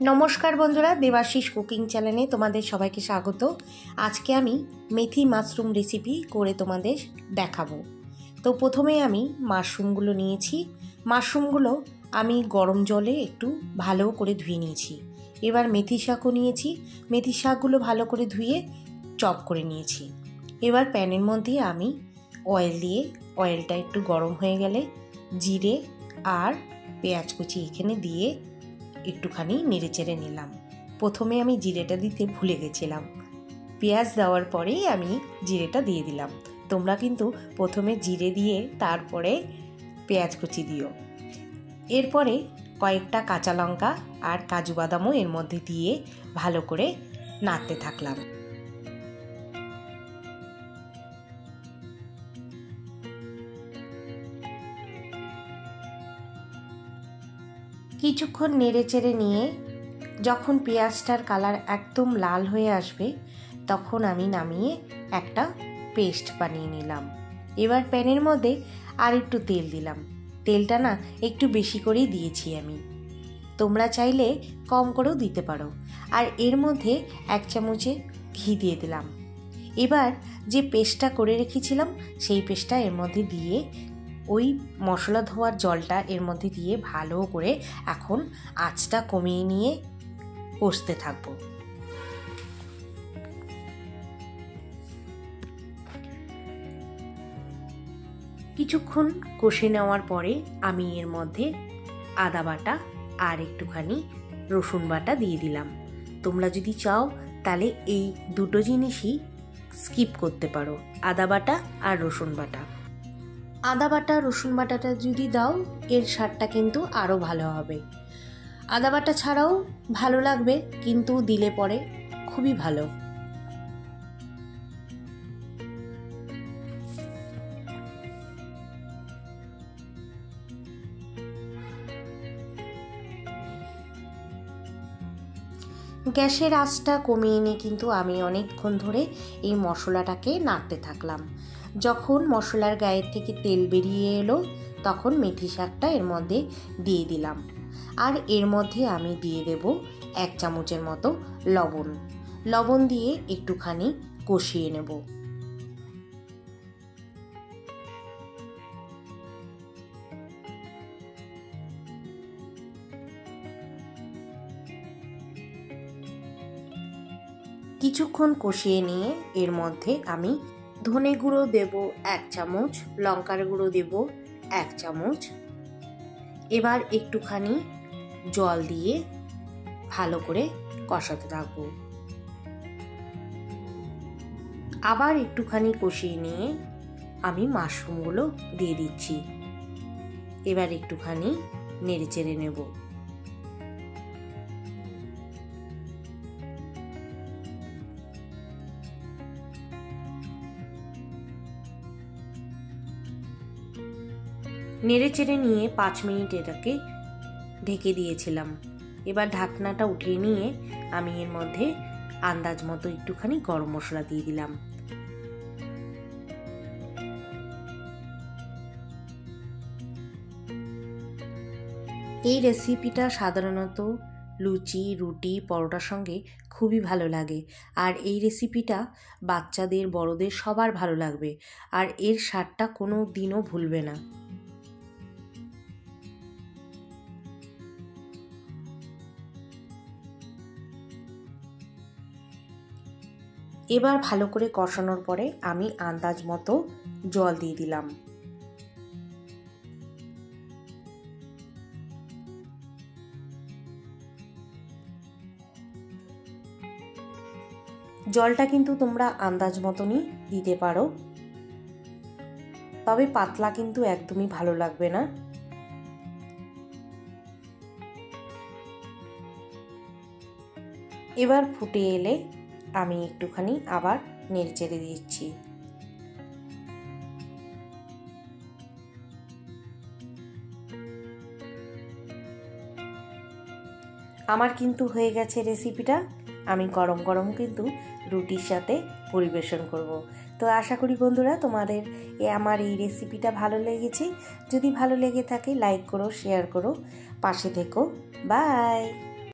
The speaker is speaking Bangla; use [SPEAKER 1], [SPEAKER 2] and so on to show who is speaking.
[SPEAKER 1] নমস্কার বন্ধুরা, দেবাশিস কুকিং চ্যানেলে তোমাদের সবাইকে স্বাগত। আজকে আমি মেথি মাশরুম রেসিপি করে তোমাদের দেখাবো। তো প্রথমে আমি মাশরুমগুলো নিয়েছি। মাশরুমগুলো আমি গরম জলে একটু ভালো করে ধুয়ে নিয়েছি। এবার মেথি শাকও নিয়েছি। মেথি শাকগুলো ভালো করে ধুয়ে চপ করে নিয়েছি। এবার প্যানের মধ্যে আমি অয়েল দিয়ে, অয়েলটা একটু গরম হয়ে গেলে জিরে আর পেঁয়াজ কুচি এখানে দিয়ে একটুখানি নেড়ে চেড়ে নিলাম। প্রথমে আমি জিরেটা দিতে ভুলে গেছিলাম, পেঁয়াজ দেওয়ার পরেই আমি জিরেটা দিয়ে দিলাম। তোমরা কিন্তু প্রথমে জিরে দিয়ে তারপরে পেঁয়াজ কুচি দিও। এরপরে কয়েকটা কাঁচা লঙ্কা আর কাজু বাদামও এর মধ্যে দিয়ে ভালো করে নাড়তে থাকলাম। কিছুক্ষণ নেড়ে চেড়ে নিয়ে যখন পেঁয়াজটার কালার একদম লাল হয়ে আসবে তখন আমি নামিয়ে একটা পেস্ট বানিয়ে নিলাম। এবার প্যানের মধ্যে আর একটু তেল দিলাম। তেলটা না একটু বেশি করেই দিয়েছি আমি, তোমরা চাইলে কম করেও দিতে পারো। আর এর মধ্যে 1 চামচে ঘি দিয়ে দিলাম। এবার যে পেস্টটা করে রেখেছিলাম সেই পেস্টটা এর মধ্যে দিয়ে ওই মশলা ধোয়ার জলটা এর মধ্যে দিয়ে ভালো করে এখন আঁচটা কমিয়ে নিয়ে কষতে থাকবো। কিছুক্ষণ কষে নেওয়ার পরে আমি এর মধ্যে আদা বাটা আর একটুখানি রসুন বাটা দিয়ে দিলাম। তোমরা যদি চাও তাহলে এই দুটো জিনিসই স্কিপ করতে পারো, আদা বাটা আর রসুন বাটা। আদা বাটা রসুন বাটাটা যদি দাও এর স্বাদটা কিন্তু আরও ভালো হবে। আদা বাটা ছাড়াও ভালো লাগবে, কিন্তু দিলে পরে খুবই ভালো। গ্যাসের আঁচটা কমিয়ে নিয়ে কিন্তু আমি অনেকক্ষণ ধরে এই মশলাটাকে নাড়তে থাকলাম। যখন মশলার গায়ের থেকে তেল বেরিয়ে এলো তখন মেথি শাকটা এর মধ্যে দিয়ে দিলাম। আর এর মধ্যে আমি দিয়ে দেব 1 চামচের মতো লবণ দিয়ে একটুখানি কষিয়ে নেব। কিছুক্ষণ কষিয়ে নিয়ে এর মধ্যে আমি ধনে গুঁড়ো দেব 1 চামচ, লঙ্কার গুঁড়ো দেব 1 চামচ। এবার একটুখানি জল দিয়ে ভালো করে কষাতে থাকবো। আবার একটুখানি কষিয়ে নিয়ে আমি মাশরুমগুলো দিয়ে দিচ্ছি। এবার একটুখানি নেড়ে চেড়ে নেব। নেড়ে চেড়ে নিয়ে 5 মিনিট এটাকে ঢেকে দিয়েছিলাম। এবার ঢাকনাটা উঠিয়ে নিয়ে আমি এর মধ্যে আন্দাজ মতো একটুখানি গরম মশলা দিয়ে দিলাম। এই রেসিপিটা সাধারণত লুচি, রুটি, পরোটার সঙ্গে খুবই ভালো লাগে। আর এই রেসিপিটা বাচ্চাদের, বড়দের সবার ভালো লাগবে। আর এর স্বাদটা কোনো দিনও ভুলবে না। এবার ভালো করে কষানোর পরে আমি আন্দাজ মতো জল দিয়ে দিলাম। জলটা কিন্তু তোমরা আন্দাজ মতনই দিতে পারো, তবে পাতলা কিন্তু একদমই ভালো লাগবে না। এবার ফুটে এলে আমি একটুখানি আবার নেড়ে চেড়ে দিচ্ছি। আমার কিন্তু হয়ে গেছে রেসিপিটা। আমি গরম গরম কিন্তু রুটির সাথে পরিবেশন করব। তো আশা করি বন্ধুরা তোমাদের আমার এই রেসিপিটা ভালো লেগেছে। যদি ভালো লেগে থাকে লাইক করো, শেয়ার করো, পাশে থেকো। বাই।